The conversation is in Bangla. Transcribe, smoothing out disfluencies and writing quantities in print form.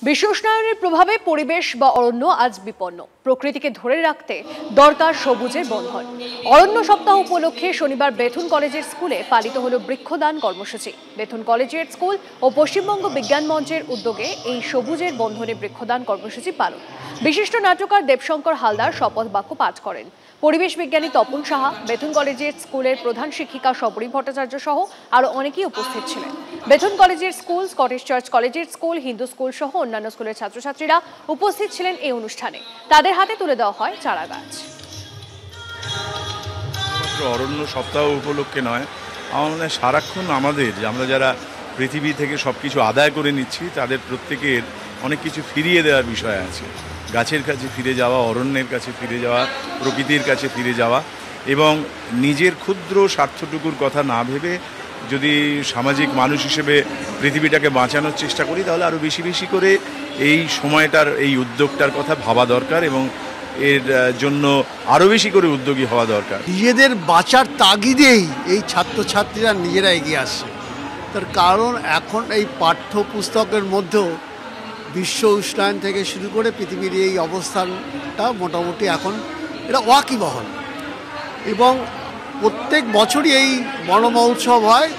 বিশ্ব উষ্ণায়নের প্রভাবে পরিবেশ বা অরণ্য আজ বিপন্ন। প্রকৃতিকে ধরে রাখতে দরকার সবুজের বন্ধন। অরণ্য সপ্তাহ উপলক্ষে শনিবার বেথুন কলেজের স্কুলে পালিত হলো বৃক্ষদান কর্মসূচি। বেথুন কলেজের স্কুল ও পশ্চিমবঙ্গ বিজ্ঞান মঞ্চের উদ্যোগে এই সবুজের বন্ধনে বৃক্ষদান কর্মসূচি পালন। বিশিষ্ট নাট্যকার দেবশঙ্কর হালদার শপথ বাক্য পাঠ করেন। পরিবেশ বিজ্ঞানী তপন সাহা, বেথুন কলেজের স্কুলের প্রধান শিক্ষিকা শবরী ভট্টাচার্য সহ আরো অনেকেই উপস্থিত ছিলেন। বেথুন কলেজের স্কুল, স্কটিশ চার্চ কলেজের স্কুল, হিন্দু স্কুল সহ অন্যান্য স্কুলের ছাত্রছাত্রীরা উপস্থিত ছিলেন এই অনুষ্ঠানে। তাদের হাতে তুলে দেওয়া হয় চারা গাছ। অরণ্য সপ্তাহ উপলক্ষে নয়, আমাদের সারাক্ষণ আমরা যারা পৃথিবী থেকে সবকিছু আদায় করে নিচ্ছি তাদের প্রত্যেকের অনেক কিছু ফিরিয়ে দেওয়ার বিষয় আছে। গাছের কাছে ফিরে যাওয়া, অরণ্যের কাছে ফিরে যাওয়া, প্রকৃতির কাছে ফিরে যাওয়া এবং নিজের ক্ষুদ্র স্বার্থটুকুর কথা না ভেবে যদি সামাজিক মানুষ হিসেবে পৃথিবীটাকে বাঁচানোর চেষ্টা করি তাহলে আরও বেশি বেশি করে এই সময়টার, এই উদ্যোগটার কথা ভাবা দরকার এবং এর জন্য আরও বেশি করে উদ্যোগী হওয়া দরকার। নিজেদের বাঁচার তাগিদেই এই ছাত্রছাত্রীরা নিজেরা এগিয়ে আসছে। তার কারণ এখন এই পাঠ্যপুস্তকের মধ্যেও বিশ্ব উষ্ণায়ন থেকে শুরু করে পৃথিবীর এই অবস্থানটা মোটামুটি এখন এটা ওয়াকিবহাল এবং প্রত্যেক বছরই এই বন মহোৎসব হয়।